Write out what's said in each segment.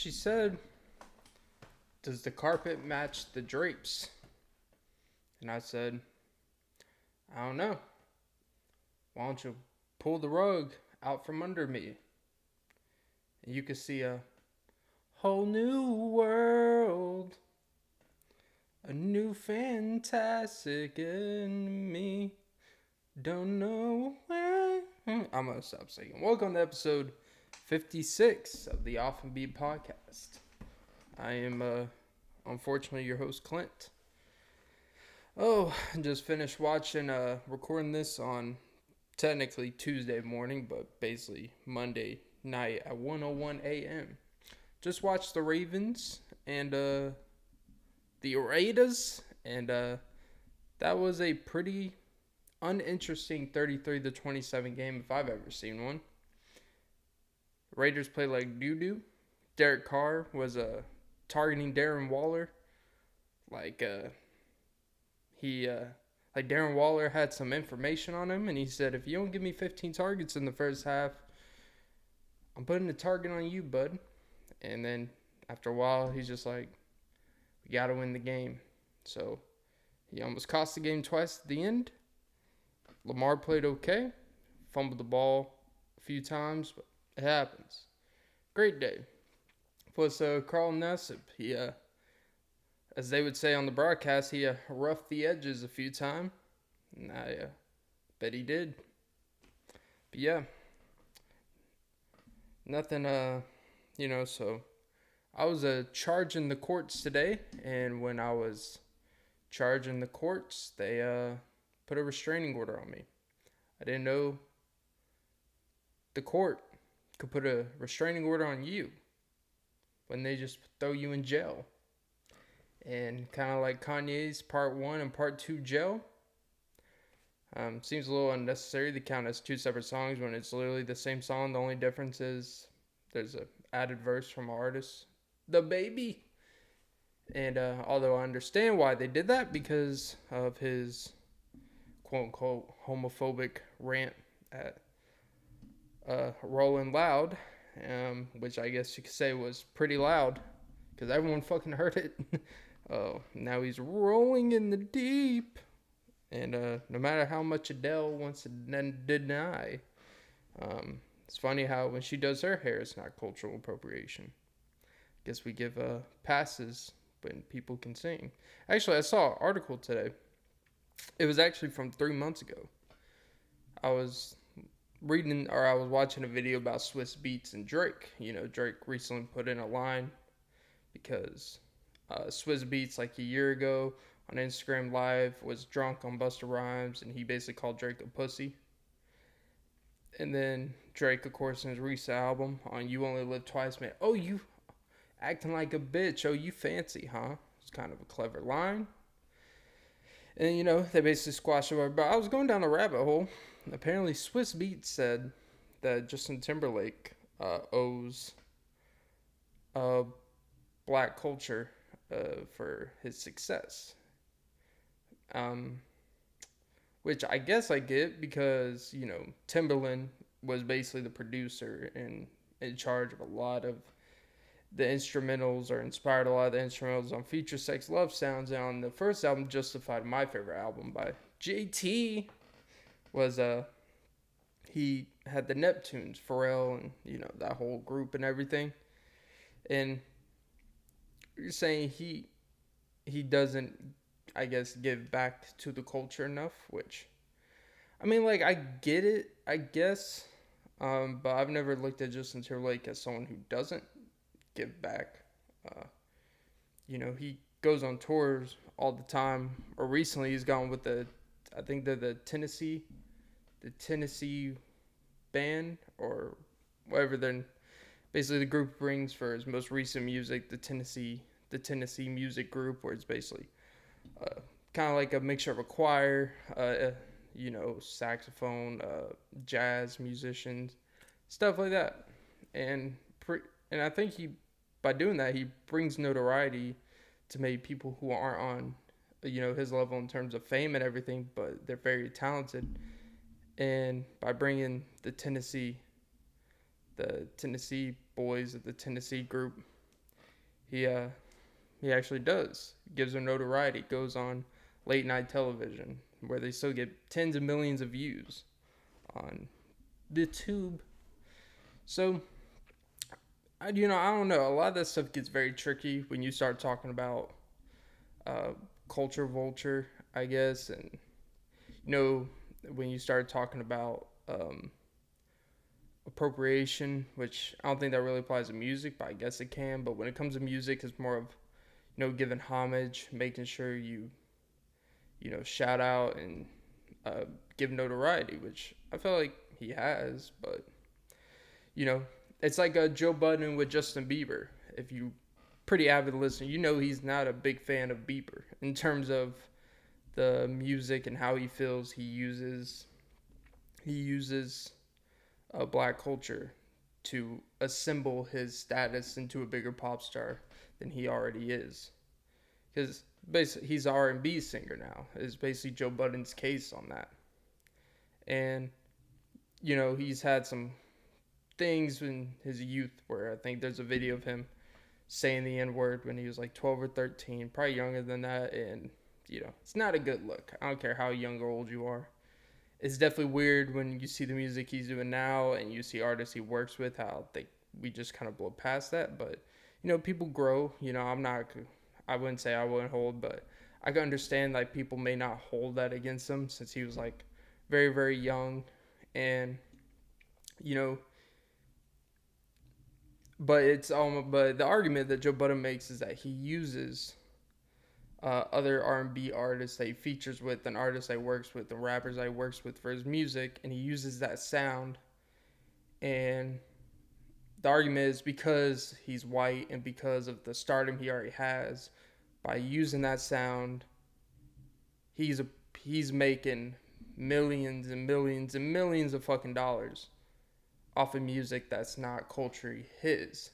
She said, "Does the carpet match the drapes?" And I said, "I don't know. Why don't you pull the rug out from under me? And you can see a whole new world, a new fantastic in me. Don't know where." I'm going to stop singing. Welcome to episode 56 of the Off and Beat podcast. I am, unfortunately, your host, Clint. Oh, just finished recording this on technically Tuesday morning, but basically Monday night at 1:01 a.m. Just watched the Ravens and the Raiders, and that was a pretty uninteresting 33-27 game if I've ever seen one. Raiders played like doo-doo. Derek Carr was targeting Darren Waller like Darren Waller had some information on him, and he said, "If you don't give me 15 targets in the first half, I'm putting a target on you, bud." And then after a while, he's just like, "We got to win the game." So he almost cost the game twice at the end. Lamar played okay, fumbled the ball a few times, but it happens. Great day. Plus, Carl Nassib, he, as they would say on the broadcast, he roughed the edges a few times, and I bet he did. But yeah, nothing, so I was charging the courts today, and when I was charging the courts, they put a restraining order on me. I didn't know the court could put a restraining order on you when they just throw you in jail. And kind of like Kanye's Part 1 and Part 2 jail. Seems a little unnecessary to count as two separate songs when it's literally the same song. The only difference is there's an added verse from an artist, The Baby. And although I understand why they did that because of his quote-unquote homophobic rant at Rolling Loud, which I guess you could say was pretty loud because everyone fucking heard it. Oh, now he's rolling in the deep. And no matter how much Adele wants to deny, it's funny how when she does her hair, it's not cultural appropriation. Guess we give passes when people can sing. Actually, I saw an article today. It was actually from 3 months ago. I was watching a video about Swiss Beats and Drake. You know, Drake recently put in a line because Swiss Beats, like a year ago on Instagram Live, was drunk on Busta Rhymes, and he basically called Drake a pussy. And then Drake, of course, in his recent album on You Only Live Twice, man, "Oh, you acting like a bitch. Oh, you fancy, huh?" It's kind of a clever line. And, they basically squashed it. But I was going down a rabbit hole. Apparently, Swiss Beats said that Justin Timberlake owes black culture for his success. Which I guess I get because, Timberland was basically the producer and in charge of a lot of the instrumentals, or inspired a lot of the instrumentals on Future Sex Love Sounds. And on the first album, Justified, my favorite album by JT, was he had the Neptunes, Pharrell, and that whole group and everything. And you're saying he doesn't, I guess, give back to the culture enough, which, I mean, like, I get it, I guess, but I've never looked at Justin Timberlake as someone who doesn't give back. He goes on tours all the time, or recently he's gone with I think they're the Tennessee band, or whatever they're, basically the group brings for his most recent music, the Tennessee music group, where it's basically kind of like a mixture of a choir, saxophone, jazz musicians, stuff like that. And I think by doing that, he brings notoriety to maybe people who aren't on, his level in terms of fame and everything, but they're very talented. And by bringing the Tennessee boys of the Tennessee group He he actually does. Gives her notoriety. Goes on late night television where they still get tens of millions of views on the tube. So I don't know. A lot of that stuff gets very tricky when you start talking about uh, culture vulture, I guess, and when you start talking about appropriation, which I don't think that really applies to music, but I guess it can. But when it comes to music, it's more of giving homage, making sure you shout out and give notoriety, which I feel like he has. But you know, it's like a Joe Budden with Justin Bieber. If you pretty avid listener, he's not a big fan of Bieber in terms of the music and how he feels he uses black culture to assemble his status into a bigger pop star than he already is. Because basically he's an R&B singer now. Is basically Joe Budden's case on that. And he's had some things in his youth where I think there's a video of him saying the N word when he was like 12 or 13, probably younger than that, and it's not a good look. I don't care how young or old you are. It's definitely weird when you see the music he's doing now and you see artists he works with, how we just kind of blow past that. But people grow. I wouldn't say I wouldn't hold, but I can understand like people may not hold that against him since he was like very very young, and you know but the argument that Joe Budden makes is that he uses other R&B artists that he features with, and artists that he works with, and rappers that he works with for his music, and he uses that sound. And the argument is because he's white and because of the stardom he already has, by using that sound, he's making millions and millions and millions of fucking dollars off of music that's not culturally his.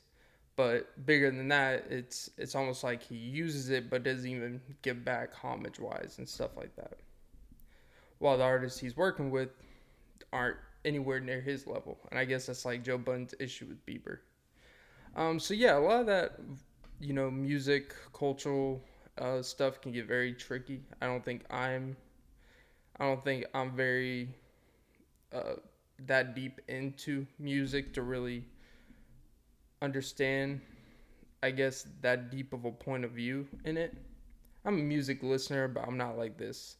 But bigger than that, it's almost like he uses it but doesn't even give back homage wise and stuff like that. While the artists he's working with aren't anywhere near his level. And I guess that's like Joe Budden's issue with Bieber. So yeah, a lot of that, music, cultural stuff can get very tricky. I don't think I'm very that deep into music to really understand, I guess, that deep of a point of view in it. I'm a music listener, but I'm not like this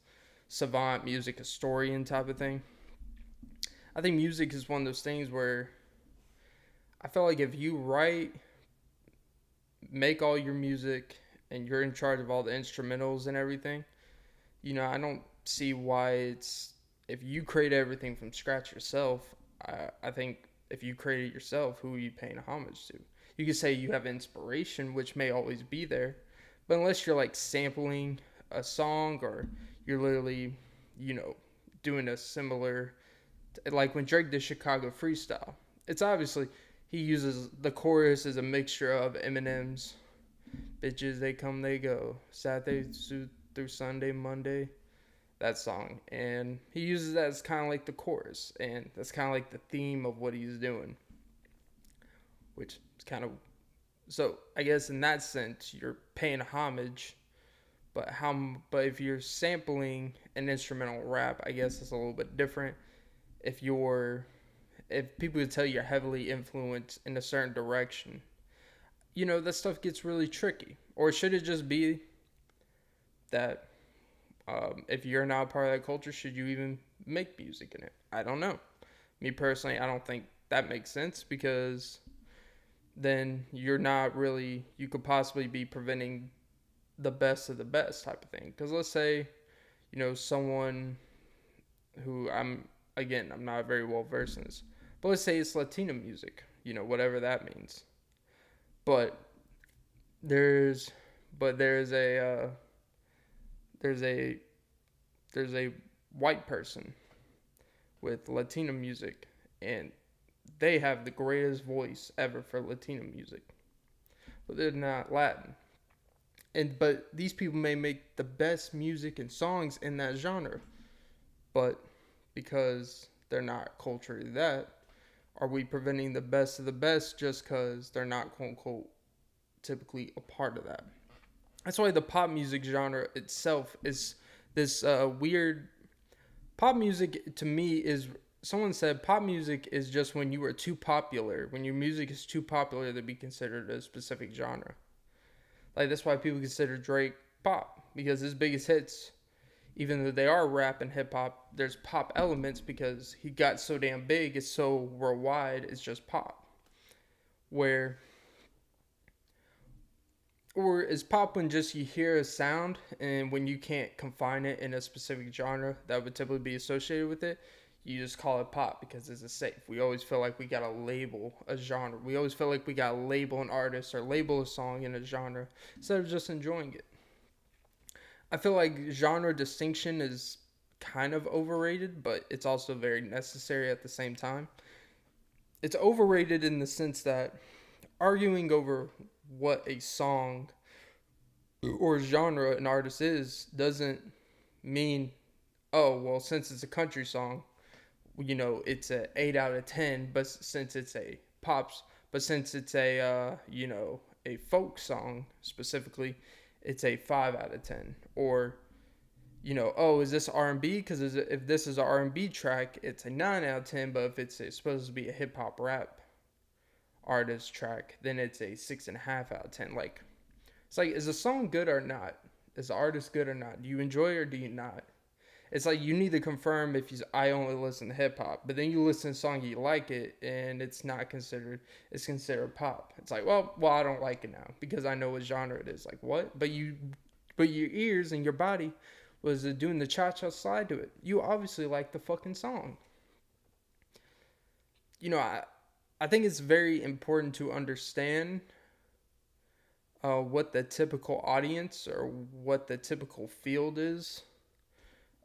savant music historian type of thing. I think music is one of those things where I feel like if you make all your music, and you're in charge of all the instrumentals and everything, I don't see why if you create everything from scratch yourself, I think if you create it yourself, who are you paying homage to? You could say you have inspiration, which may always be there, but unless you're like sampling a song, or you're literally, doing a similar, like when Drake did Chicago Freestyle, it's obviously he uses the chorus as a mixture of Eminem's "Bitches They Come They Go," Saturday through Sunday, Monday, that song, and he uses that as kind of like the chorus, and that's kind of like the theme of what he's doing, which is kind of, so I guess in that sense you're paying homage. But if you're sampling an instrumental rap, I guess it's a little bit different. If people would tell you're heavily influenced in a certain direction, that stuff gets really tricky. Or should it just be that if you're not a part of that culture, should you even make music in it? I don't know. Me personally, I don't think that makes sense, because then you could possibly be preventing the best of the best type of thing. Because let's say, someone who I'm not very well versed in this, but let's say it's Latino music, whatever that means. But there's there's a there's a white person with Latino music, and they have the greatest voice ever for Latino music, but they're not Latin. But these people may make the best music and songs in that genre, but because they're not culturally that, are we preventing the best of the best just because they're not quote unquote typically a part of that. That's why the pop music genre itself is this weird. Pop music to me is, someone said pop music is just when you are too popular, when your music is too popular to be considered a specific genre. Like, that's why people consider Drake pop, because his biggest hits, even though they are rap and hip hop, there's pop elements because he got so damn big, it's so worldwide, it's just pop. Where, or is pop when just you hear a sound and when you can't confine it in a specific genre that would typically be associated with it, you just call it pop because it's safe. We always feel like we gotta label a genre. We always feel like we gotta label an artist or label a song in a genre instead of just enjoying it. I feel like genre distinction is kind of overrated, but it's also very necessary at the same time. It's overrated in the sense that arguing over what a song or genre an artist is doesn't mean, oh, well, since it's a country song, it's a 8 out of 10, but since it's a pops, but since it's a folk song specifically, it's a 5 out of 10. Or, oh, is this R&B? Because if this is an R&B track, it's a 9 out of 10, but if it's supposed to be a hip-hop rap artist track, then it's a 6.5 out of 10. Like, it's like, is the song good or not? Is the artist good or not? Do you enjoy it or do you not? It's like, you need to confirm if I only listen to hip hop, but then you listen to a song, you like it, and it's not considered, it's considered pop. It's like, well, I don't like it now because I know what genre it is. Like, what? But your ears and your body was doing the cha-cha slide to it. You obviously like the fucking song. I think it's very important to understand what the typical audience or what the typical field is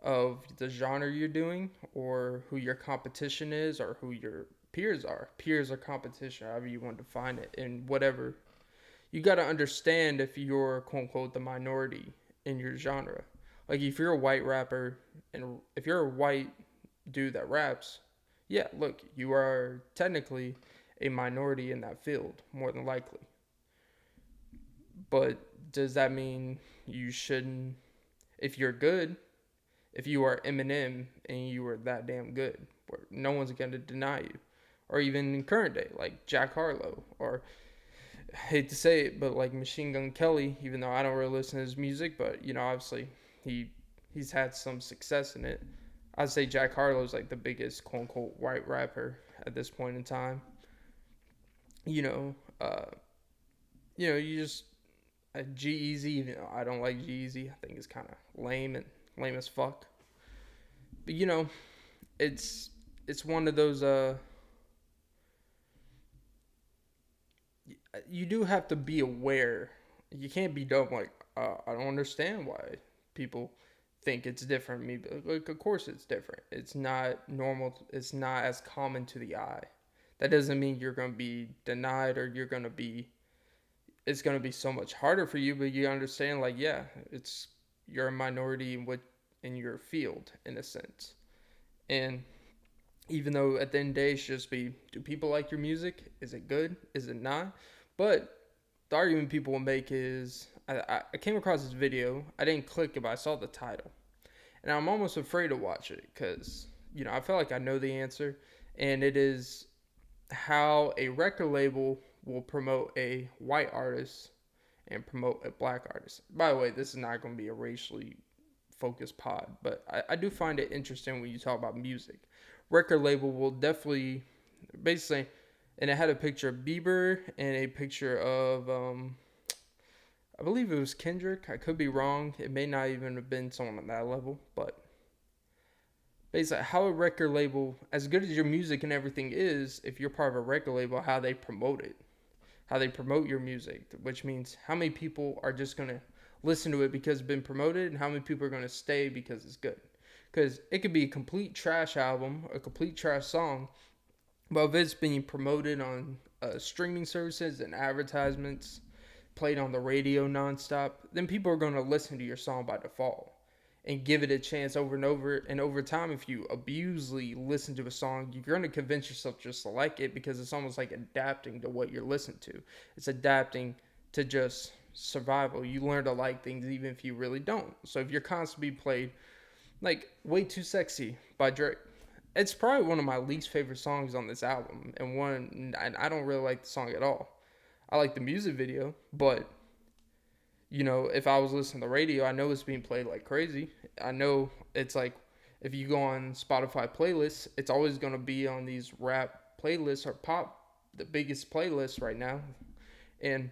of the genre you're doing, or who your competition is, or who your peers are. Peers or competition, however you want to define it, and whatever. You got to understand if you're, quote unquote, the minority in your genre. Like, if you're a white rapper, and if you're a white dude that raps, yeah, look, you are technically a minority in that field, more than likely. But does that mean you shouldn't, if you're good, if you are Eminem and you are that damn good, where no one's going to deny you? Or even in current day, like Jack Harlow, or, I hate to say it, but like Machine Gun Kelly, even though I don't really listen to his music, but, obviously he's had some success in it. I'd say Jack Harlow's like the biggest, quote unquote, white rapper at this point in time. You just, G-Eazy, I don't like G-Eazy. I think it's kind of lame as fuck. But it's one of those you do have to be aware. You can't be dumb like, I don't understand why people think it's different. Me, like, of course it's different. It's not normal. It's not as common to the eye. That doesn't mean you're going to be denied or it's going to be so much harder for you, but you understand, like, yeah, you're a minority in your field, in a sense. And even though at the end of the day, it should just be, do people like your music? Is it good? Is it not? But the argument people will make is, I came across this video. I didn't click it, but I saw the title. And I'm almost afraid to watch it because, I feel like I know the answer. And it is how a record label will promote a white artist and promote a black artist. By the way, this is not going to be a racially focused pod, but I do find it interesting when you talk about music. Record label will definitely, basically, and it had a picture of Bieber and a picture of, I believe it was Kendrick. I could be wrong. It may not even have been someone on that level, but basically, how a record label, as good as your music and everything is, if you're part of a record label, how they promote it, how they promote your music, which means how many people are just going to listen to it because it's been promoted, and how many people are going to stay because it's good. Because it could be a complete trash album, a complete trash song, but if it's being promoted on streaming services and advertisements, played on the radio nonstop, then people are going to listen to your song by default and give it a chance over and over. And over time, if you abusely listen to a song, you're going to convince yourself just to like it because it's almost like adapting to what you're listening to. It's adapting to just survival. You learn to like things even if you really don't. So if you're constantly played, like Way Too Sexy by Drake, it's probably one of my least favorite songs on this album, and I don't really like the song at all. I like the music video, but if I was listening to the radio, I know it's being played like crazy. I know it's like if you go on Spotify playlists, it's always going to be on these rap playlists or pop, the biggest playlists right now. And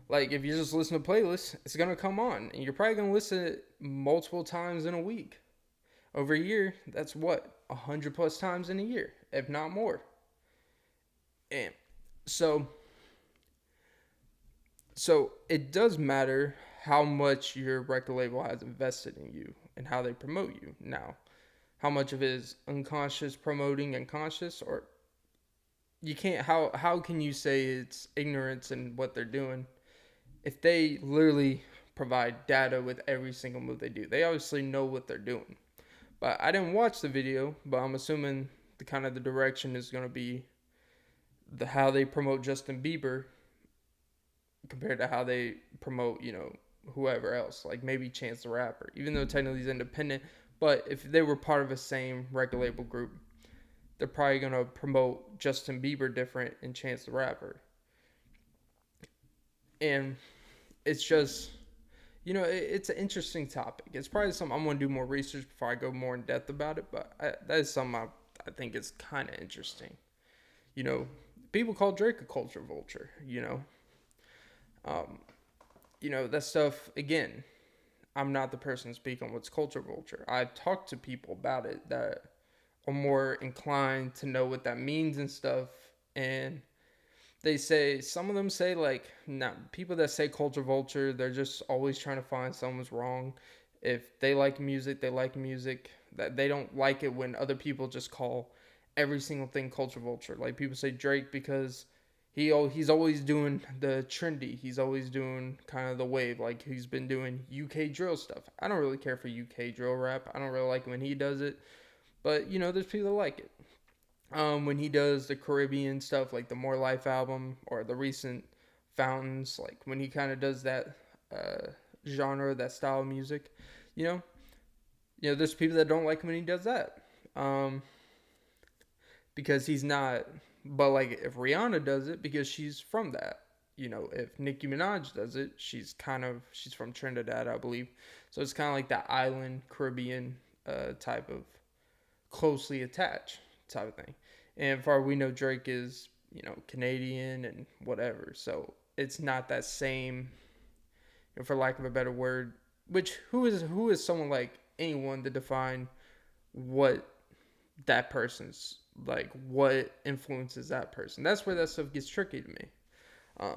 like if you just listen to playlists, it's going to come on, and you're probably going to listen to it multiple times in a week. Over a year, that's what, 100 plus times in a year, if not more. And so it does matter how much your record label has invested in you and how they promote you. Now, how much of it is unconscious promoting and conscious, or you can't, how can you say it's ignorance in what they're doing if they literally provide data with every single move they do? They obviously know what they're doing. But I didn't watch the video, but I'm assuming the direction is going to be how they promote Justin Bieber compared to how they promote, whoever else, like maybe Chance the Rapper, even though technically he's independent. But if they were part of the same record label group, they're probably going to promote Justin Bieber different and Chance the Rapper. And it's just, it's an interesting topic. It's probably something I'm going to do more research before I go more in depth about it. But that is something I think is kind of interesting. People call Drake a culture vulture, that stuff, again, I'm not the person to speak on what's culture vulture. I've talked to people about it that are more inclined to know what that means and stuff. And some of them say, like, people that say culture vulture, they're just always trying to find someone's wrong. If they like music, they like music. That they don't like it when other people just call every single thing culture vulture. Like people say Drake because he's always doing the trendy. He's always doing kind of the wave. Like he's been doing UK drill stuff. I don't really care for UK drill rap. I don't really like it when he does it. But, there's people that like it. When he does the Caribbean stuff, like the More Life album or the recent Fountains, like when he kind of does that genre, that style of music, there's people that don't like him when he does that. Because he's not, but like if Rihanna does it, because she's from that. If Nicki Minaj does it, she's from Trinidad, I believe. So it's kind of like that island Caribbean type of closely attached type of thing. And far we know, Drake is, Canadian and whatever. So it's not that same, for lack of a better word, which who is someone like anyone to define what that person's, like what influences that person. That's where that stuff gets tricky to me. I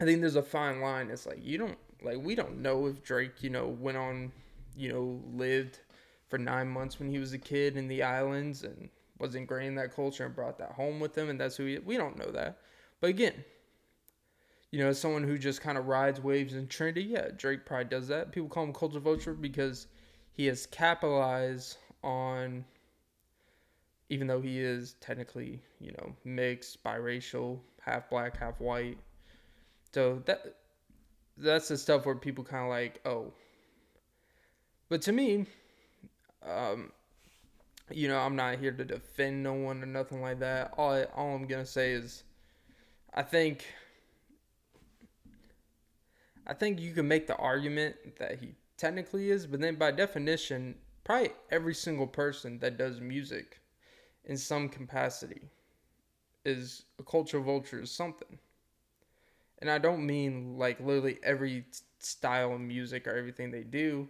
think there's a fine line. It's like we don't know if Drake, went on, lived for 9 months when he was a kid in the islands and was ingrained in that culture and brought that home with him, and that's we don't know that. But again, as someone who just kind of rides waves in trendy, yeah, Drake probably does that. People call him culture vulture because he has capitalized on, even though he is technically, mixed, biracial, half black, half white. So that's the stuff where people kind of like, oh. But to me, I'm not here to defend no one or nothing like that. All I'm going to say is I think you can make the argument that he technically is, but then by definition, probably every single person that does music in some capacity is a cultural vulture, is something. And I don't mean like literally every style of music or everything they do,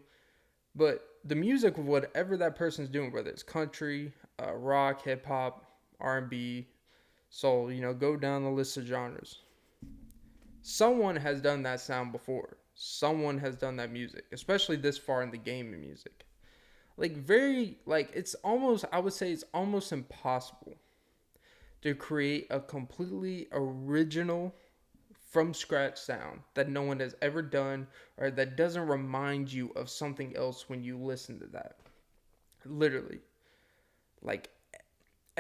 but the music of whatever that person's doing, whether it's country, rock, hip hop, R&B, soul, go down the list of genres. Someone has done that sound before. Someone has done that music, especially this far in the game of music. I would say it's almost impossible to create a completely original, from scratch sound that no one has ever done, or that doesn't remind you of something else when you listen to that. Literally. Like,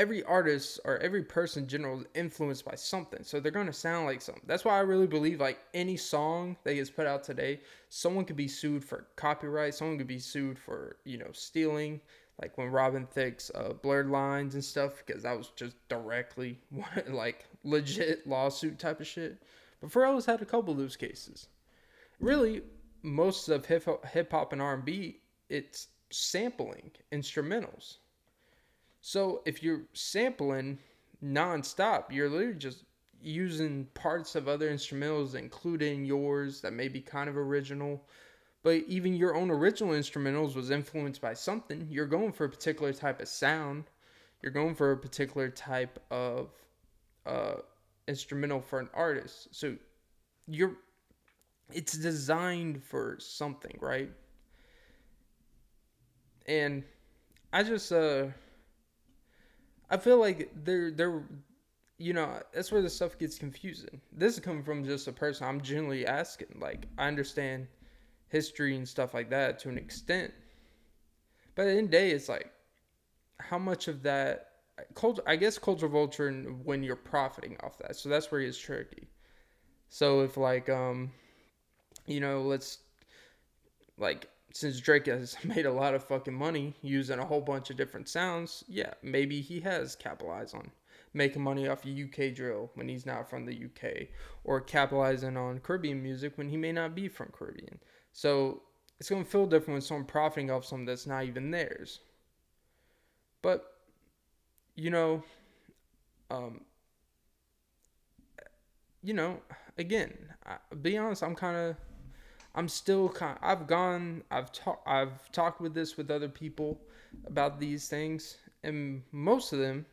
every artist or every person in general is influenced by something. So they're going to sound like something. That's why I really believe like any song that gets put out today, someone could be sued for copyright. Someone could be sued for, stealing. Like when Robin Thicke's Blurred Lines and stuff, because that was just directly like legit lawsuit type of shit. But Pharrell's had a couple of those cases. Really, most of hip hop and R&B, it's sampling instrumentals. So if you're sampling nonstop, you're literally just using parts of other instrumentals, including yours that may be kind of original. But even your own original instrumentals was influenced by something. You're going for a particular type of sound. You're going for a particular type of uh, instrumental for an artist. So you're it's designed for something, right? And I just I feel like they're that's where the stuff gets confusing. This is coming from just a person I'm genuinely asking. Like, I understand history and stuff like that to an extent, but at the end of the day, it's like, how much of that culture? I guess culture vulture, and when you're profiting off that, so that's where it gets tricky. So if like let's like since Drake has made a lot of fucking money using a whole bunch of different sounds, yeah, maybe he has capitalized on making money off of UK drill when he's not from the UK, or capitalizing on Caribbean music when he may not be from Caribbean. So it's going to feel different when someone profiting off something that's not even theirs. But, you know, um, again, be honest, I'm still I've talked with this with other people about these things, and most of them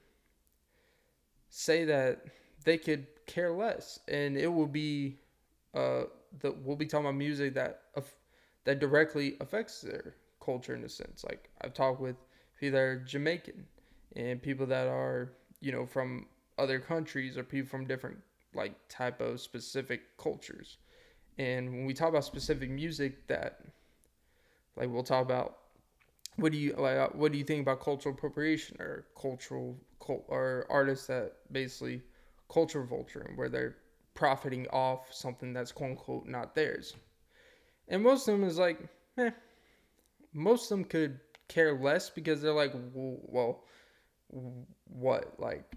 say that they could care less, and it will be we'll be talking about music that directly affects their culture in a sense. Like, I've talked with people that are Jamaican and people that are from other countries, or people from different like type of specific cultures. And when we talk about specific music, that like we'll talk about, what do you think about cultural appropriation, or or artists that basically culture vulture, where they're profiting off something that's quote unquote not theirs. And most of them is like, eh. Most of them could care less, because they're like, well, what? Like,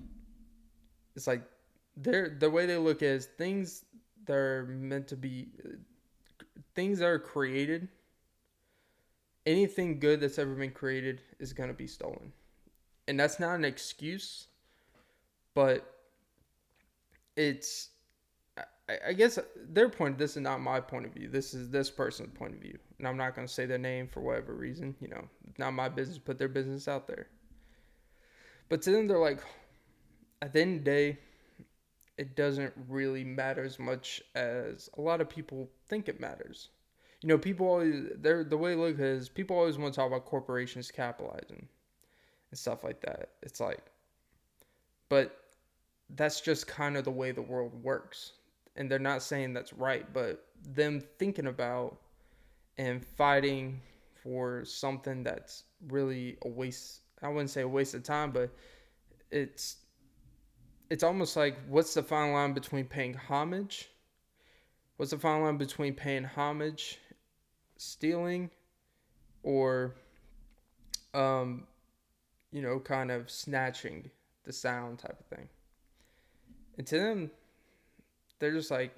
it's like the way they look at it is things that are meant to be, things that are created. Anything good that's ever been created is gonna be stolen, and that's not an excuse, but it's, I guess their point. This is not my point of view. This is this person's point of view, and I'm not gonna say their name for whatever reason. It's not my business to put their business out there. But to them, they're like, at the end of the day, it doesn't really matter as much as a lot of people think it matters. People always, the way they look is, people always want to talk about corporations capitalizing and stuff like that. It's like, but that's just kind of the way the world works. And they're not saying that's right, but them thinking about and fighting for something that's really a waste. I wouldn't say a waste of time, but it's almost like, what's the fine line between paying homage? What's the fine line between paying homage, stealing, or kind of snatching the sound type of thing? And to them, they're just like,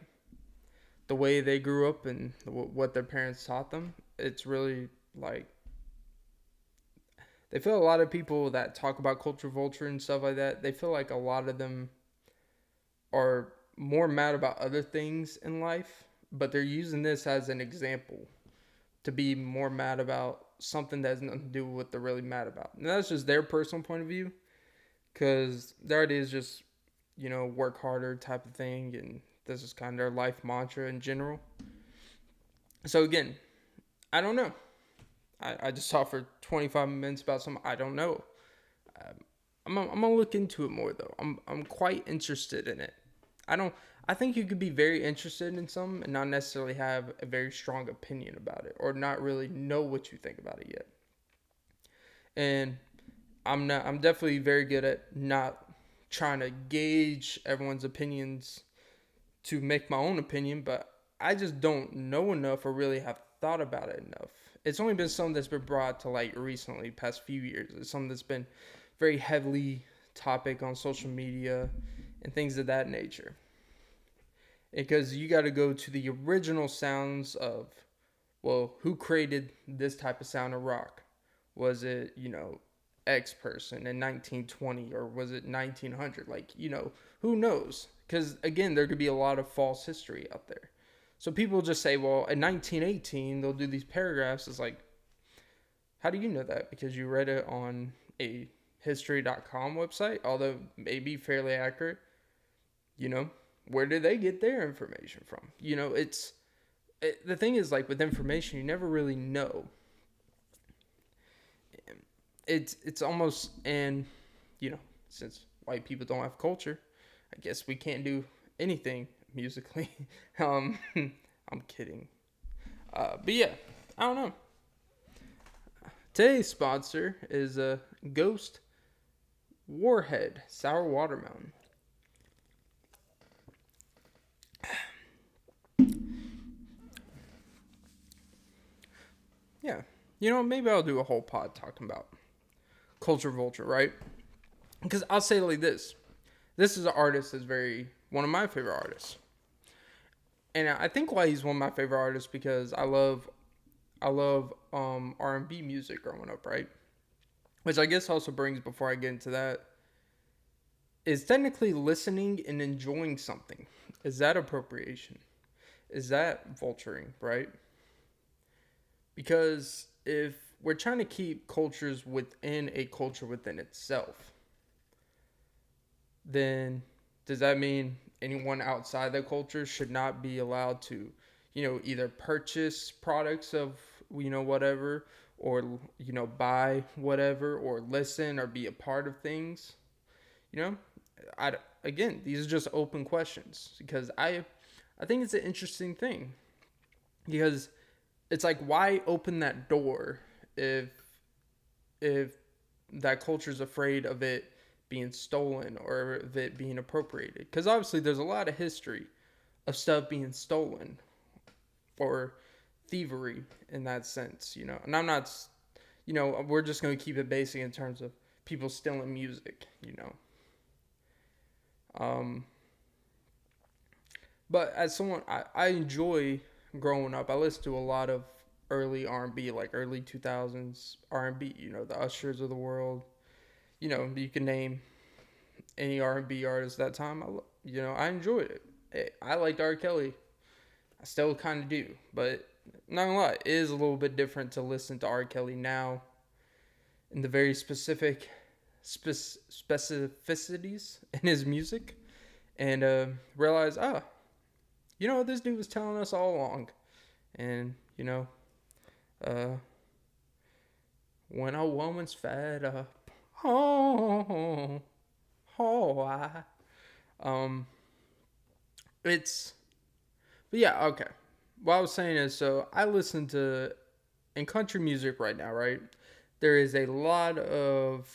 the way they grew up and what their parents taught them, it's really like, they feel a lot of people that talk about culture vulture and stuff like that, they feel like a lot of them are more mad about other things in life, but they're using this as an example to be more mad about something that has nothing to do with what they're really mad about. And that's just their personal point of view, because their idea is just, work harder type of thing, and this is kind of their life mantra in general. So again, I don't know. I just talked for 25 minutes about something I don't know. I'm gonna look into it more though. I'm quite interested in it. I think you could be very interested in something and not necessarily have a very strong opinion about it, or not really know what you think about it yet. And I'm definitely very good at not trying to gauge everyone's opinions to make my own opinion, but I just don't know enough or really have thought about it enough. It's only been something that's been brought to light recently, past few years. It's something that's been very heavily topic on social media and things of that nature. Because you got to go to the original sounds of, well, who created this type of sound of rock? Was it, X person in 1920, or was it 1900? Like, who knows? Because again, there could be a lot of false history out there. So people just say, well, in 1918, they'll do these paragraphs. It's like, how do you know that? Because you read it on a history.com website, although maybe fairly accurate. Where did they get their information from? The thing is, like, with information, you never really know. It's almost, and since white people don't have culture, I guess we can't do anything musically. I'm kidding. But yeah, I don't know. Today's sponsor is a Ghost Warhead Sour Watermelon. Yeah, maybe I'll do a whole pod talking about Culture Vulture, right? Because I'll say it like this. This is an artist that's one of my favorite artists. And I think why he's one of my favorite artists because I love R&B music growing up, right? Which I guess also brings, before I get into that, is technically listening and enjoying something. Is that appropriation? Is that vulturing, right? Because if we're trying to keep cultures within a culture within itself, then does that mean anyone outside the culture should not be allowed to, either purchase products of, whatever, or, buy whatever, or listen or be a part of things? Again, these are just open questions because I think it's an interesting thing because it's like, why open that door if that culture's afraid of it being stolen or of it being appropriated? Because obviously there's a lot of history of stuff being stolen or thievery in that sense, And I'm not, we're just going to keep it basic in terms of people stealing music, But as someone, I enjoy growing up. I listened to a lot of early R&B, like early 2000s R&B, the Ushers of the world. You can name any R&B artist that time. I enjoyed it. I liked R. Kelly. I still kind of do, but not gonna lie, it is a little bit different to listen to R. Kelly now in the very specific specificities in his music and realize, what this dude was telling us all along. And, when a woman's fed up, oh, it's, but yeah, okay. What I was saying is, so I listen to, in country music right now, right? There is a lot of,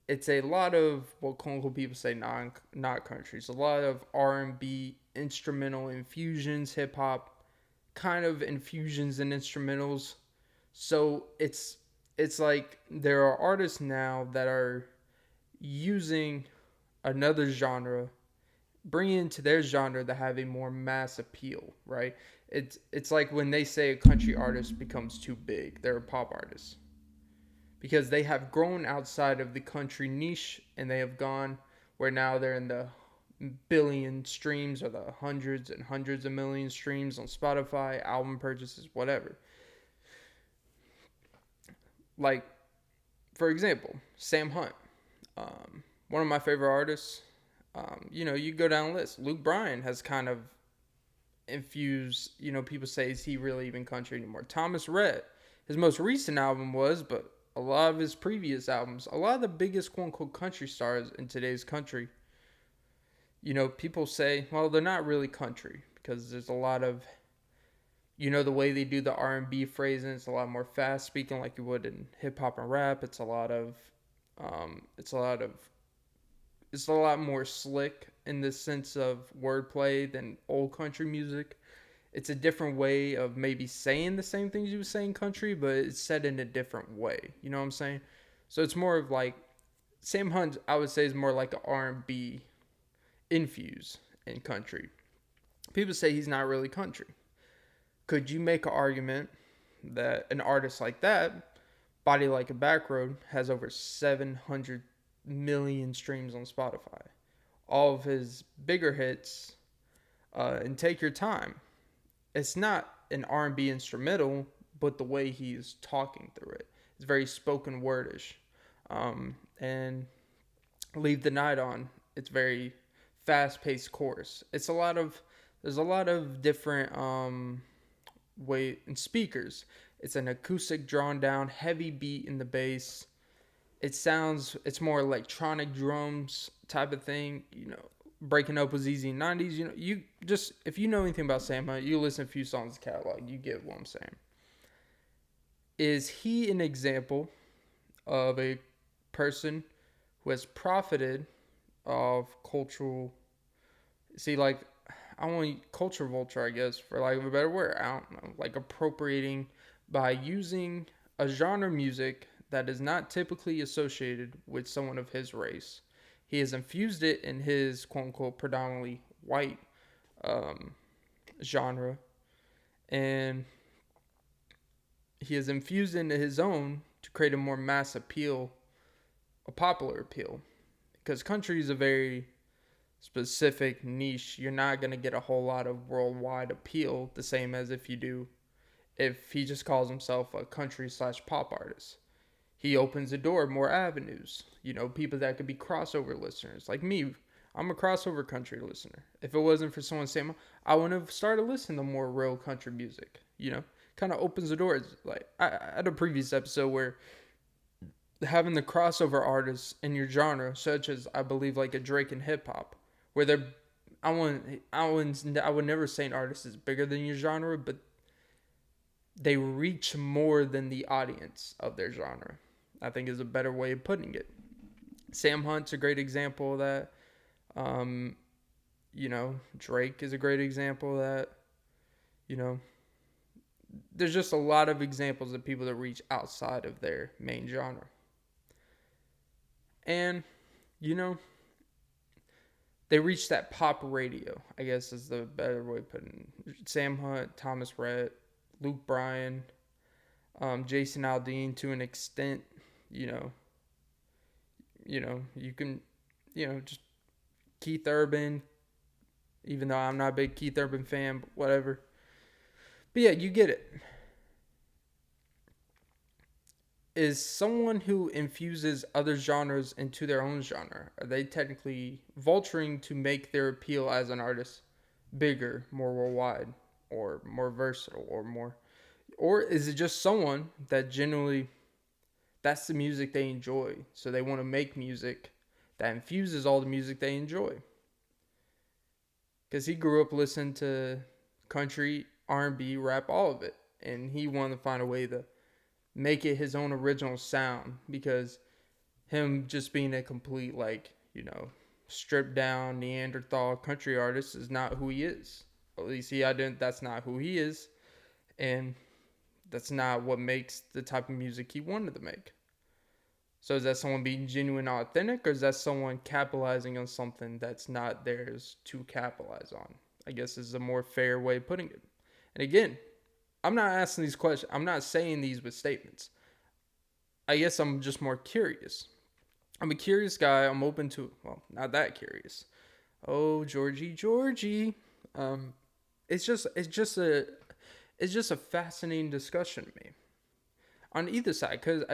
it's a lot of what quote unquote people say not country. It's a lot of R&B instrumental infusions, hip hop kind of infusions and instrumentals. So it's like there are artists now that are using another genre, bringing into their genre to have a more mass appeal, right? It's like when they say a country artist becomes too big, they're a pop artist. Because they have grown outside of the country niche and they have gone where now they're in the billion streams or the hundreds and hundreds of million streams on Spotify, album purchases, whatever. Like, for example, Sam Hunt, one of my favorite artists. You go down the list. Luke Bryan has kind of infused, people say, is he really even country anymore? Thomas Rhett, his most recent album was, but a lot of his previous albums, a lot of the biggest quote-unquote country stars in today's country, people say, well, they're not really country because there's a lot of, the way they do the R&B phrasing, it's a lot more fast speaking like you would in hip hop and rap. Um, it's a lot of, it's a lot more slick in the sense of wordplay than old country music. It's a different way of maybe saying the same things you would say in country, but it's said in a different way. You know what I'm saying? So it's more of like Sam Hunt. I would say is more like an R&B infuse in country. People say he's not really country. Could you make an argument that an artist like that, Body Like a Back Road, has over 700 million streams on Spotify? All of his bigger hits, and Take Your Time. It's not an R&B instrumental, but the way he's talking through it. It's very spoken wordish. And Leave the Night On. It's very fast-paced chorus. There's a lot of different way and speakers. It's an acoustic drawn down, heavy beat in the bass. It's more electronic drums type of thing. Breaking Up was easy in the 90s. You just, if you know anything about Sam Hunt, you listen to a few songs in the catalog, you get what I'm saying. Is he an example of a person who has profited of cultural, see, like, I want culture vulture, I guess, for lack of a better word. I don't know, like appropriating by using a genre of music that is not typically associated with someone of his race. He has infused it in his quote unquote predominantly white genre, and he has infused into his own to create a more mass appeal, a popular appeal. Because country is a very specific niche. You're not going to get a whole lot of worldwide appeal the same as if he just calls himself a country/pop artist. He opens the door more avenues. People that could be crossover listeners. Like me, I'm a crossover country listener. If it wasn't for someone saying, I wouldn't have started listening to more real country music. Kind of opens the doors. Like I had a previous episode where having the crossover artists in your genre, such as I believe like a Drake and hip hop, where they're, I would never say an artist is bigger than your genre, but they reach more than the audience of their genre, I think is a better way of putting it. Sam Hunt's a great example of that. Drake is a great example of that. There's just a lot of examples of people that reach outside of their main genre. And, they reach that pop radio, I guess is the better way of putting it. Sam Hunt, Thomas Rhett, Luke Bryan, Jason Aldean to an extent, you can, just Keith Urban, even though I'm not a big Keith Urban fan, but whatever. But yeah, you get it. Is someone who infuses other genres into their own genre, are they technically vulturing to make their appeal as an artist bigger, more worldwide, or more versatile, or is it just someone that genuinely, that's the music they enjoy, so they want to make music that infuses all the music they enjoy? Because he grew up listening to country, R&B, rap, all of it, and he wanted to find a way to make it his own original sound, because him just being a complete, stripped down Neanderthal country artist is not who he is. At least that's not who he is, and that's not what makes the type of music he wanted to make. So is that someone being genuine, authentic, or is that someone capitalizing on something that's not theirs to capitalize on? I guess is a more fair way of putting it. And again, I'm not asking these questions. I'm not saying these with statements. I guess I'm just more curious. I'm a curious guy. I'm open to, well, not that curious. Oh, Georgie. It's just a fascinating discussion to me on either side, because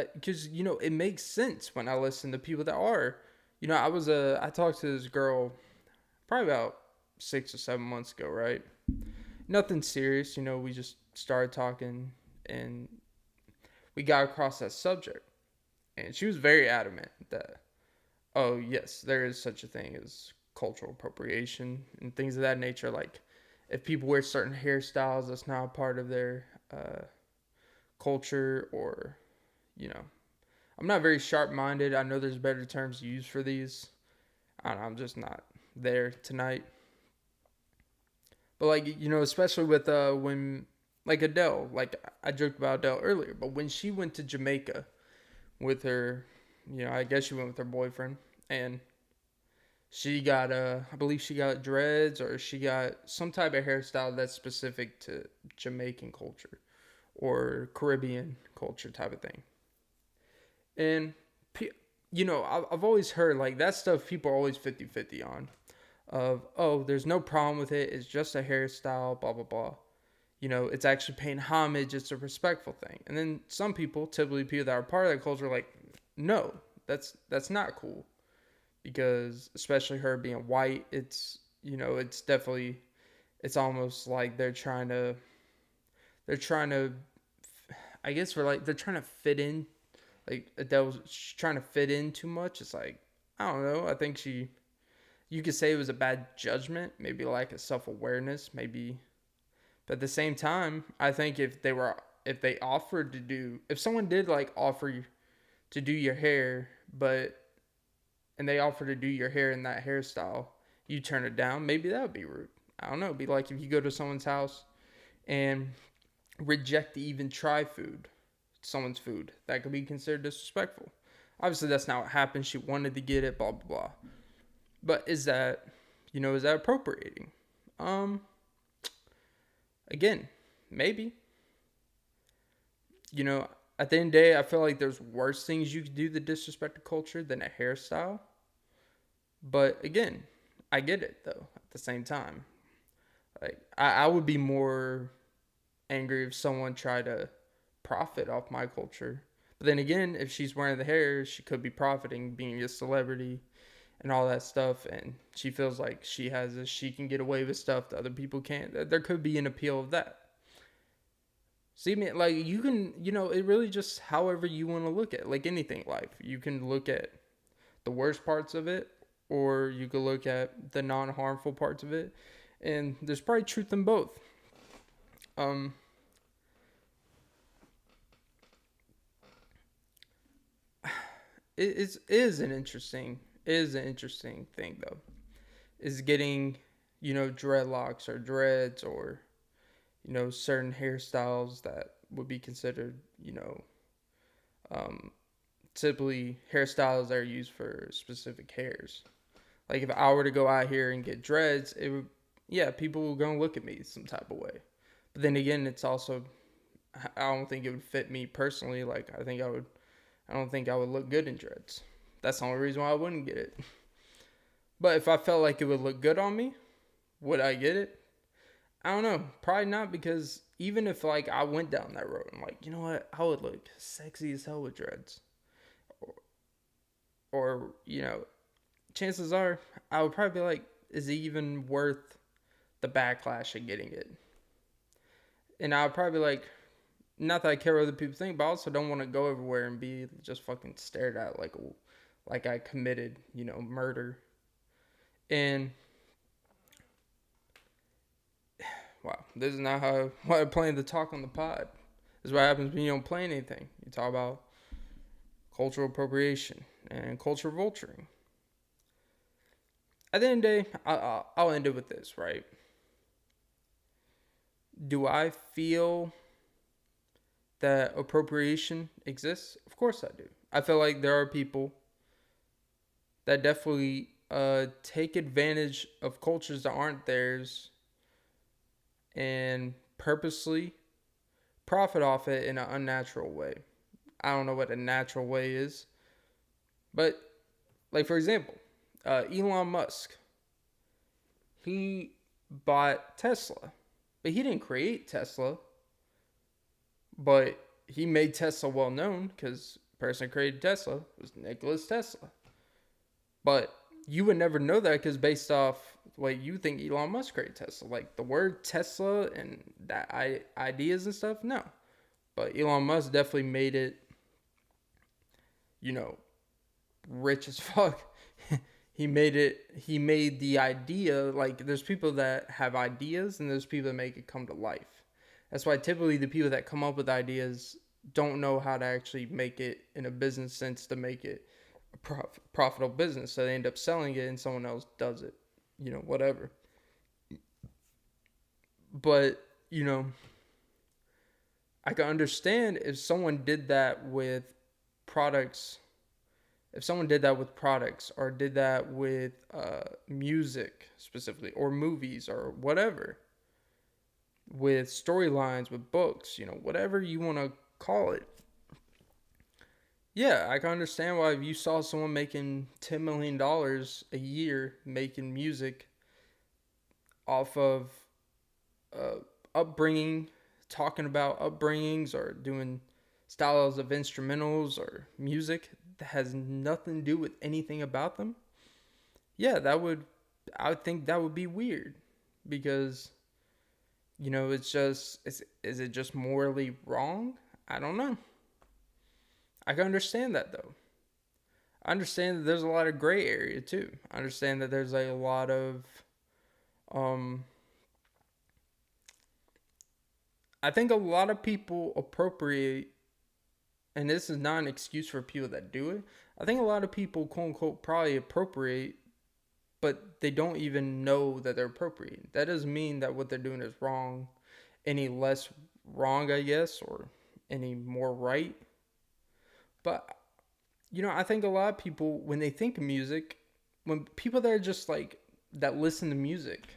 it makes sense when I listen to people that are, I talked to this girl probably about 6 or 7 months ago, right? Nothing serious, we just started talking and we got across that subject, and she was very adamant that, oh yes, there is such a thing as cultural appropriation and things of that nature. Like, if people wear certain hairstyles, that's not a part of their culture, or you know, I'm not very sharp minded. I know there's better terms to use for these. I don't know, I'm just not there tonight. But like, especially with when like Adele, like I joked about Adele earlier, but when she went to Jamaica with her, I guess she went with her boyfriend, and she got I believe she got dreads, or she got some type of hairstyle that's specific to Jamaican culture or Caribbean culture type of thing. And I've always heard like that stuff people are always 50-50 on, of, oh, there's no problem with it, it's just a hairstyle, blah blah blah. It's actually paying homage, it's a respectful thing. And then some people, typically people that are part of that culture, are like, no, that's not cool, because especially her being white, it's definitely, it's almost like they're trying to I guess for like they're trying to fit in, like Adele's trying to fit in too much. It's like, I don't know, I think you could say it was a bad judgment, maybe lack of self-awareness, maybe. But at the same time, I think if someone did like offer you to do your hair, and they offer to do your hair in that hairstyle, you turn it down, maybe that would be rude. I don't know. It'd be like if you go to someone's house and reject to even try someone's food. That could be considered disrespectful. Obviously, that's not what happened. She wanted to get it, blah, blah, blah. But is that appropriating? Again, maybe. At the end of the day, I feel like there's worse things you could do to disrespect a culture than a hairstyle. But again, I get it though. At the same time, like I would be more angry if someone tried to profit off my culture. But then again, if she's wearing the hair, she could be profiting, being a celebrity and all that stuff, and she feels like she can get away with stuff that other people can't. There could be an appeal of that. See, man, like you can, it really just however you want to look at it. Like anything in life. You can look at the worst parts of it, or you could look at the non-harmful parts of it, and there's probably truth in both. It is an interesting thing though. Is getting, dreadlocks or dreads, or certain hairstyles that would be considered, um, typically hairstyles that are used for specific hairs. Like if I were to go out here and get dreads, it would, yeah, people were gonna look at me some type of way. But then again, it's also, I don't think it would fit me personally. Like I don't think I would look good in dreads. That's the only reason why I wouldn't get it. But if I felt like it would look good on me, would I get it? I don't know. Probably not, because even if like I went down that road, I'm like, you know what? I would look sexy as hell with dreads. Or chances are I would probably be like, is it even worth the backlash of getting it? And I would probably be like, not that I care what other people think, but I also don't want to go everywhere and be just fucking stared at like I committed, murder. And wow, this is not how I plan to talk on the pod. This is what happens when you don't plan anything. You talk about cultural appropriation and culture vulturing. At the end of the day, I'll end it with this, right? Do I feel that appropriation exists? Of course I do. I feel like there are people that definitely take advantage of cultures that aren't theirs and purposely profit off it in an unnatural way. I don't know what a natural way is, but like for example, Elon Musk, he bought Tesla, but he didn't create Tesla, but he made Tesla well known because the person who created Tesla was Nikola Tesla. But you would never know that because based off what you think Elon Musk created Tesla. Like the word Tesla and that ideas and stuff, no. But Elon Musk definitely made it, rich as fuck. He made the idea, like, there's people that have ideas and there's people that make it come to life. That's why typically the people that come up with ideas don't know how to actually make it in a business sense to make it a profitable business. So they end up selling it and someone else does it, whatever. But, I can understand if someone did that with products. If someone did that with products or did that with music specifically or movies or whatever, with storylines, with books, whatever you want to call it. Yeah, I can understand why if you saw someone making $10 million a year making music off of uh, upbringing, talking about upbringings or doing styles of instrumentals or music that has nothing to do with anything about them. Yeah, I would think that would be weird because, is it just morally wrong? I don't know. I can understand that though. I understand that there's a lot of gray area too. I understand that there's a lot of, um, I think a lot of people appropriate, and this is not an excuse for people that do it. I think a lot of people, quote unquote, probably appropriate, but they don't even know that they're appropriating. That doesn't mean that what they're doing is wrong, any less wrong, I guess, or any more right. But, I think a lot of people, when they think of music, when people that are just like, that listen to music,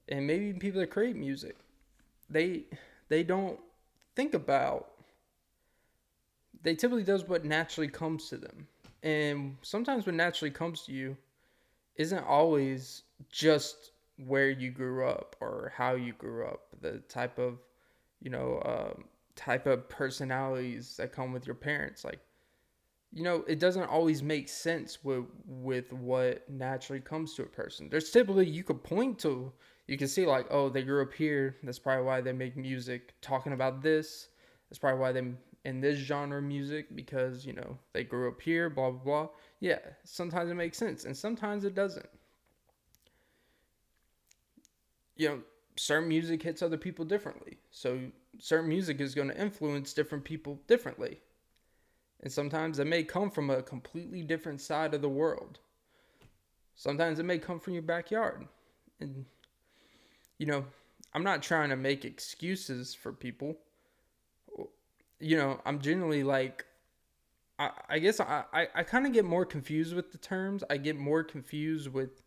and maybe people that create music, they they don't think about, they typically does what naturally comes to them. And sometimes what naturally comes to you isn't always just where you grew up or how you grew up, the type of, you know, type of personalities that come with your parents. Like, it doesn't always make sense with what naturally comes to a person. There's typically, you could point to, you can see like, oh, they grew up here. That's probably why they make music talking about this. That's probably why they in this genre of music because they grew up here. Blah blah blah. Yeah, sometimes it makes sense and sometimes it doesn't. You know, certain music hits other people differently. So certain music is going to influence different people differently. And sometimes it may come from a completely different side of the world. Sometimes it may come from your backyard. And, I'm not trying to make excuses for people. I'm generally like, I guess I kind of get more confused with the terms. I get more confused with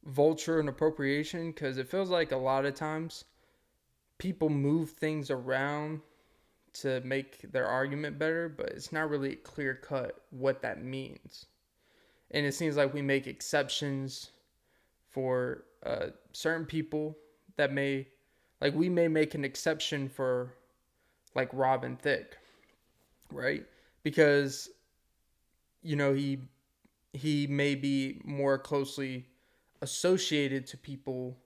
vulture and appropriation because it feels like a lot of times people move things around to make their argument better, but it's not really clear cut what that means. And it seems like we make exceptions for certain people that may, like, we may make an exception for like Robin Thicke, right? Because he may be more closely associated to people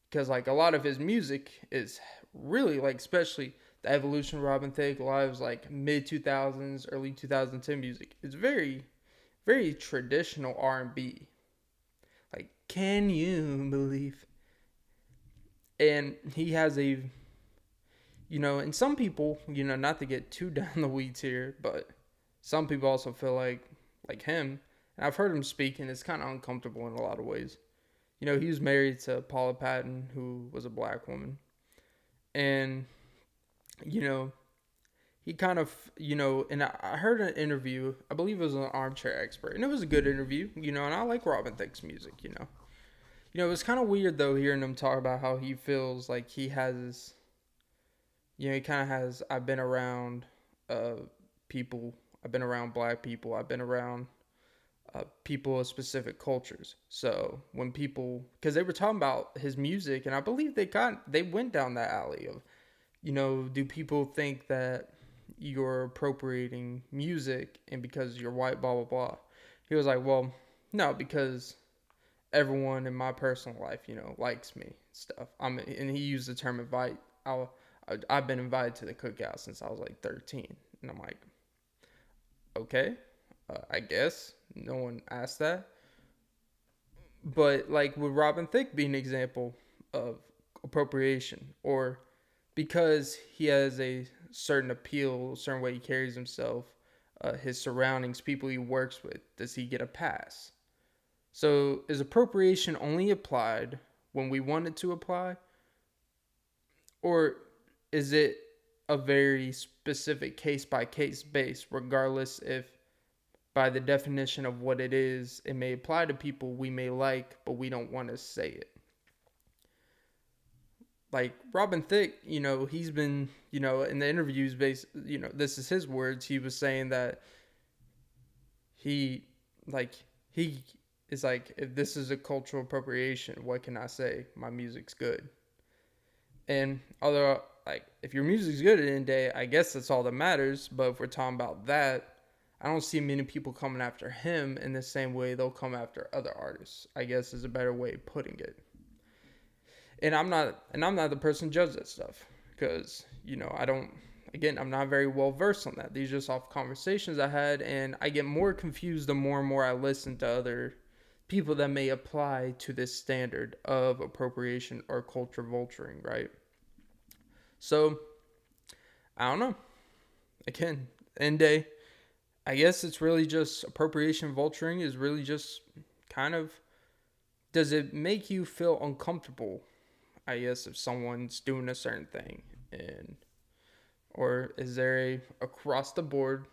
because like a lot of his music is really like, especially the evolution of Robin Thicke, a lot of his like mid 2000s, early 2010 music. It's very, very traditional R&B. Like, can you believe? And he has and some people, not to get too down the weeds here, but some people also feel like him. And I've heard him speak, and it's kind of uncomfortable in a lot of ways. He was married to Paula Patton, who was a black woman. And, he kind of, and I heard an interview, I believe it was an Armchair Expert, and it was a good interview, and I like Robin Thicke's music. It was kind of weird, though, hearing him talk about how he feels like he has, he kind of has, I've been around people, I've been around black people, I've been around people of specific cultures. So when people, because they were talking about his music, and I believe they went down that alley of, do people think that you're appropriating music and because you're white, blah blah blah. He was like, well, no, because everyone in my personal life, likes me stuff. And he used the term invite. I've been invited to the cookout since I was like 13, and I'm like, okay, I guess no one asked that. But like with Robin Thicke being an example of appropriation, or because he has a certain appeal, a certain way he carries himself, his surroundings, people he works with, does he get a pass? So is appropriation only applied when we want it to apply, or is it a very specific case by case base, regardless if by the definition of what it is, it may apply to people we may like, but we don't want to say it. Like Robin Thicke, he's been, in the interviews, this is his words. He was saying that he, like, he is like, if this is a cultural appropriation, what can I say? My music's good. And although, like, if your music's good at the end of the day, I guess that's all that matters. But if we're talking about that, I don't see many people coming after him in the same way they'll come after other artists, I guess is a better way of putting it. And I'm not the person to judge that stuff, because I'm not very well versed on that. These are just off conversations I had, and I get more confused the more and more I listen to other people that may apply to this standard of appropriation or culture vulturing, right? So I don't know. Again, end day, I guess it's really just appropriation vulturing is really just kind of, does it make you feel uncomfortable? I guess if someone's doing a certain thing, or is there a across the board,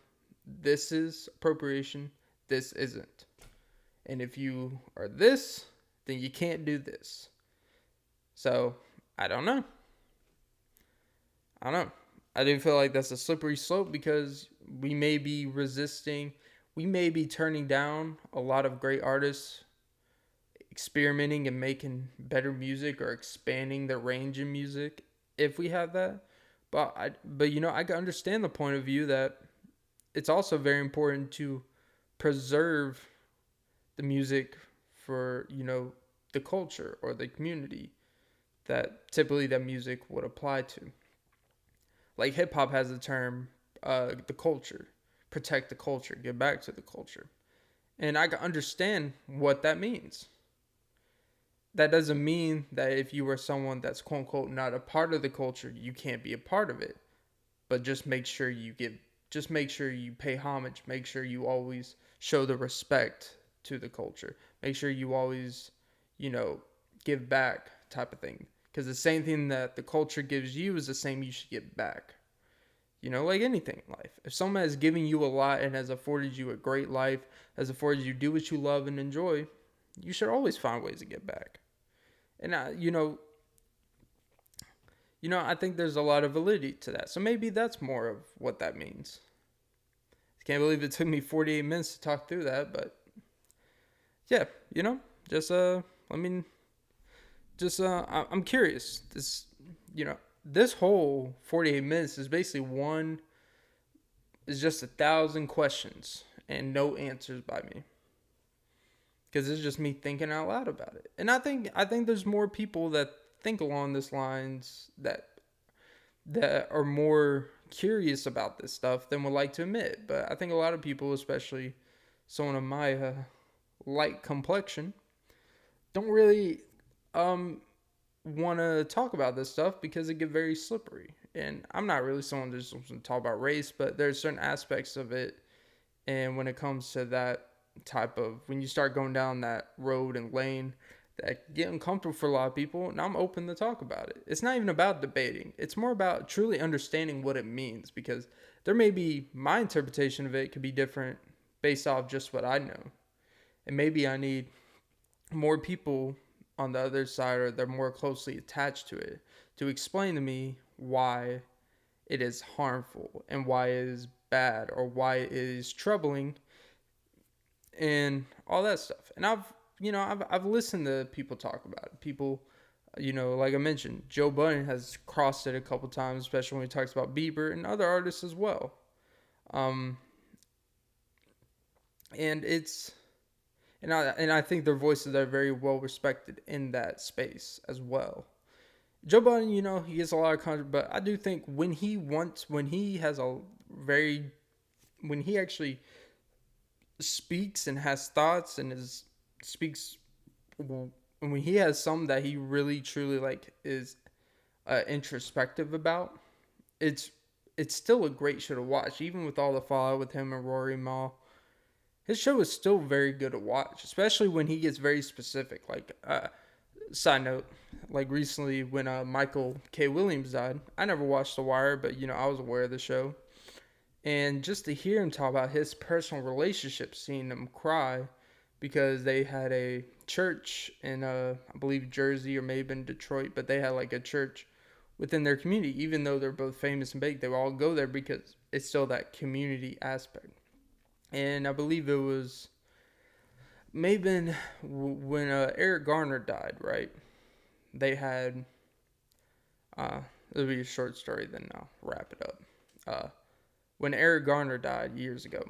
this is appropriation, this isn't, and if you are this, then you can't do this. So I don't know. I do feel like that's a slippery slope, because we may be turning down a lot of great artists experimenting and making better music, or expanding the range in music if we have that. But I can understand the point of view that it's also very important to preserve the music for, the culture or the community that typically that music would apply to. Like hip hop has the term, the culture, protect the culture, give back to the culture. And I can understand what that means. That doesn't mean that if you are someone that's quote unquote not a part of the culture, you can't be a part of it. But just make sure you pay homage. Make sure you always show the respect to the culture. Make sure you always, give back type of thing. Because the same thing that the culture gives you is the same you should get back. Like anything in life. If someone has given you a lot and has afforded you a great life, has afforded you to do what you love and enjoy, you should always find ways to get back. And I think there's a lot of validity to that. So maybe that's more of what that means. I can't believe it took me 48 minutes to talk through that, but yeah, I'm curious. This whole 48 minutes is basically just 1,000 questions and no answers by me. Because it's just me thinking out loud about it. And I think there's more people that think along these lines that are more curious about this stuff than would like to admit. But I think a lot of people, especially someone of my light complexion, don't really want to talk about this stuff because it gets very slippery. And I'm not really someone that just wants to talk about race, but there's certain aspects of it. And when it comes to that type of, when you start going down that road and lane, that get uncomfortable for a lot of people, and I'm open to talk about it. It's not even about debating. It's more about truly understanding what it means, because there may be, my interpretation of it could be different based off just what I know. And maybe I need more people on the other side, or they're more closely attached to it, to explain to me why it is harmful and why it is bad or why it is troubling and all that stuff. And I've listened to people talk about it. People, like I mentioned, Joe Budden has crossed it a couple times, especially when he talks about Bieber and other artists as well. And I think their voices are very well respected in that space as well. Joe Budden, he gets a lot of content, but I do think when he actually speaks and has thoughts and speaks when he has some that he really truly like is introspective about, it's it's still a great show to watch, even with all the fallout with him and Rory Mal. His show is still very good to watch, especially when he gets very specific. Like, side note, like recently when Michael K. Williams died, I never watched The Wire, but I was aware of the show, and just to hear him talk about his personal relationship, seeing him cry because they had a church in I believe Jersey or maybe in Detroit, but they had like a church within their community. Even though they're both famous and big, they would all go there because it's still that community aspect. And I believe it was maybe when Eric Garner died, right? They had it'll be a short story, then I'll wrap it up. When Eric Garner died years ago,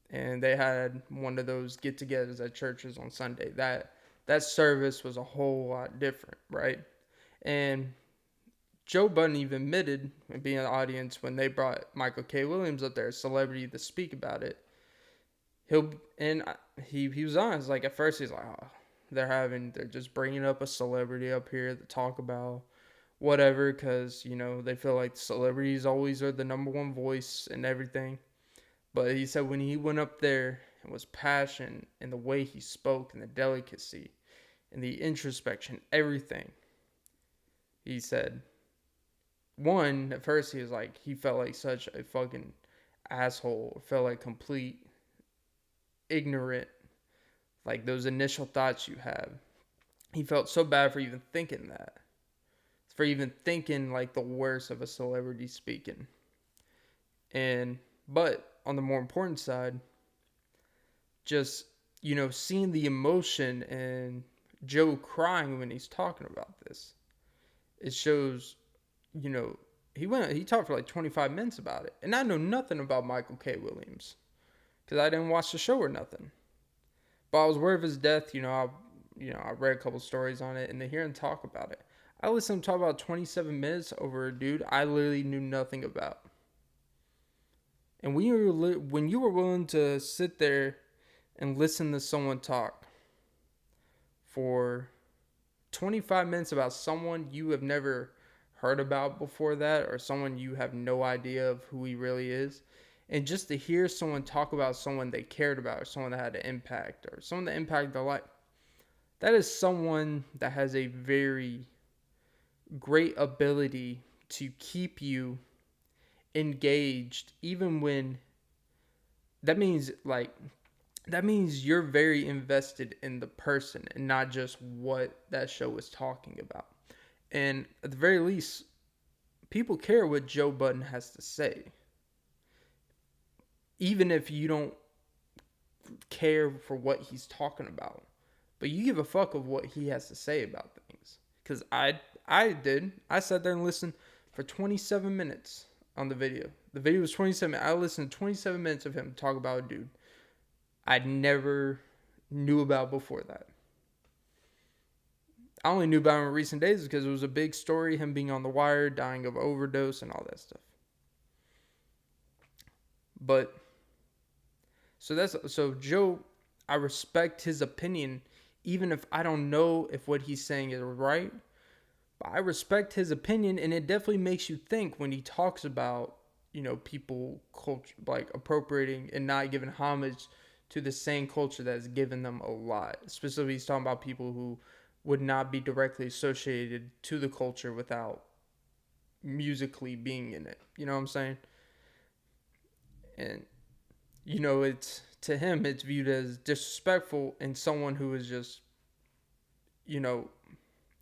and they had one of those get-togethers at churches on Sunday. That service was a whole lot different, right? And Joe Budden even admitted, and being in the audience when they brought Michael K. Williams up there, a celebrity, to speak about it. He was honest. Like at first he's like, oh, they're just bringing up a celebrity up here to talk about whatever, because they feel like celebrities always are the number one voice and everything. But he said when he went up there, it was passion and the way he spoke and the delicacy and the introspection, everything. He said, one, at first he was like, he felt like such a fucking asshole, felt like complete ignorant, like those initial thoughts you have. He felt so bad for even thinking that, for even thinking like the worst of a celebrity speaking. But on the more important side, just, seeing the emotion and Joe crying when he's talking about this, it shows, he talked for like 25 minutes about it. And I know nothing about Michael K. Williams because I didn't watch the show or nothing. But I was aware of his death. I read a couple stories on it, and to hear him talk about it, I listened to him talk about 27 minutes over a dude I literally knew nothing about. And when you were willing to sit there and listen to someone talk for 25 minutes about someone you have never heard about before that, or someone you have no idea of who he really is, and just to hear someone talk about someone they cared about, or someone that had an impact, or someone that impacted their life, that is someone that has a very great ability to keep you engaged, even when that means you're very invested in the person and not just what that show is talking about. And at the very least, people care what Joe Budden has to say, even if you don't care for what he's talking about, but you give a fuck of what he has to say about things. Because I sat there and listened for 27 minutes on the video. The video was 27. I listened to 27 minutes of him talk about a dude I'd never knew about before that. I only knew about him in recent days because it was a big story, him being on the wire, dying of overdose and all that stuff. But so Joe, I respect his opinion, even if I don't know if what he's saying is right. But I respect his opinion, and it definitely makes you think when he talks about, people culture, like appropriating and not giving homage to the same culture that's given them a lot. Specifically, he's talking about people who would not be directly associated to the culture without musically being in it. You know what I'm saying? And it's, to him, it's viewed as disrespectful and someone who is just,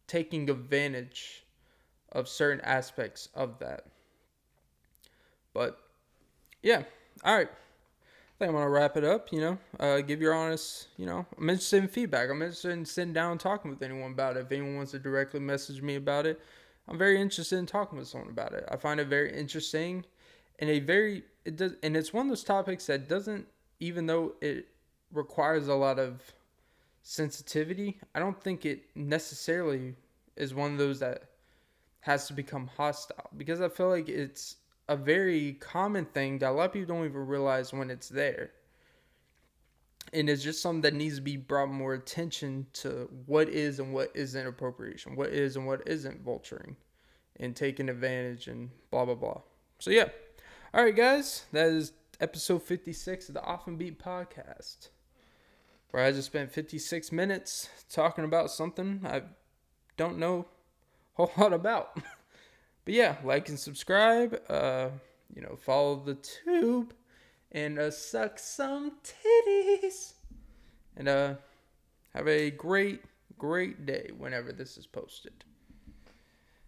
taking advantage of certain aspects of that. But yeah, all right. I think I'm gonna wrap it up. Give your honest. I'm interested in feedback. I'm interested in sitting down and talking with anyone about it. If anyone wants to directly message me about it, I'm very interested in talking with someone about it. I find it very interesting, and it's one of those topics that doesn't, even though it requires a lot of sensitivity, I don't think it necessarily is one of those that has to become hostile, because I feel like it's a very common thing that a lot of people don't even realize when it's there. And it's just something that needs to be brought more attention to what is and what isn't appropriation, what is and what isn't vulturing, and taking advantage and blah, blah, blah. So, yeah. All right, guys. That is episode 56 of the Often Beat podcast, where I just spent 56 minutes talking about something I don't know a whole lot about. But yeah, like and subscribe. Follow the tube. And suck some titties. And have a great, great day whenever this is posted.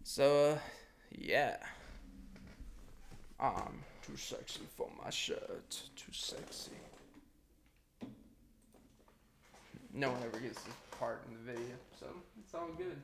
So, yeah. I'm too sexy for my shirt. Too sexy. No one ever gets this part in the video, so it's all good.